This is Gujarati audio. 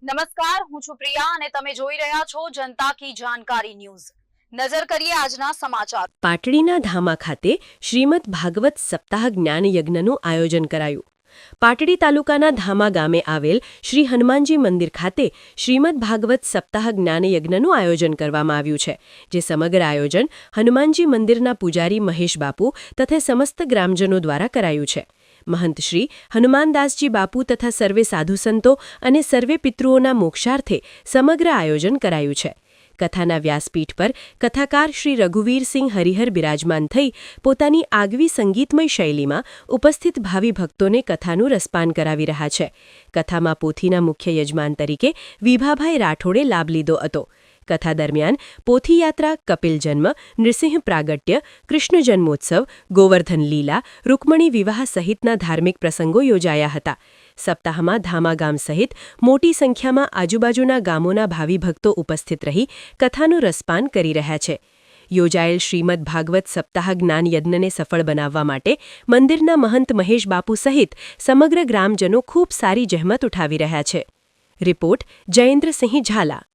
નમસ્કાર, હું છું પ્રિયા અને તમે જોઈ રહ્યા છો જનતા કી જાણકારી ન્યૂઝ। નજર કરીએ આજના સમાચાર। પાટડીના ધામા ખાતે શ્રીમદ ભાગવત સપ્તાહ જ્ઞાન યજ્ઞનું આયોજન કરાયું। પાટડી તાલુકાના ધામા ગામે આવેલ શ્રી હનુમાનજી મંદિર ખાતે શ્રીમદ ભાગવત સપ્તાહ જ્ઞાન યજ્ઞનું આયોજન કરવામાં આવ્યું છે, જે સમગ્ર આયોજન હનુમાનજી મંદિરના પૂજારી મહેશ બાપુ તથા સમસ્ત ગ્રામજનો દ્વારા કરાયું છે। મહંત શ્રી હનુમાનદાસજી બાપુ તથા સર્વે સાધુ સંતો અને સર્વે પિતૃઓના મોક્ષાર્થે સમગ્ર આયોજન કરાયું છે। કથાના વ્યાસપીઠ પર કથાકાર શ્રી રઘુવીરસિંહ હરિહર બિરાજમાન થઈ પોતાની આગવી સંગીતમય શૈલીમાં ઉપસ્થિત ભાવિ ભક્તોને કથાનું રસપાન કરાવી રહ્યા છે। કથામાં પોથીના મુખ્ય યજમાન તરીકે વિભાભાઈ રાઠોડે લાભ લીધો હતો। કથા દરમિયાન પોથી યાત્રા, કપિલ જન્મ, નૃસિંહ પ્રાગટ્ય, કૃષ્ણ જન્મોત્સવ, ગોવર્ધન લીલા, રૂકમણી વિવાહ સહિતના ધાર્મિક પ્રસંગો યોજાયા હતા। સપ્તાહમાં ધામા ગામ સહિત મોટી સંખ્યામાં આજુબાજુના ગામોના ભાવિ ભક્તો ઉપસ્થિત રહી કથાનું રસપાન કરી રહ્યા છે। યોજાયેલ શ્રીમદ ભાગવત સપ્તાહ જ્ઞાન યજ્ઞને સફળ બનાવવા માટે મંદિરના મહંત મહેશ બાપુ સહિત સમગ્ર ગ્રામજનો ખૂબ સારી જહેમત ઉઠાવી રહ્યા છે। રિપોર્ટ જયેન્દ્રસિંહ ઝાલા।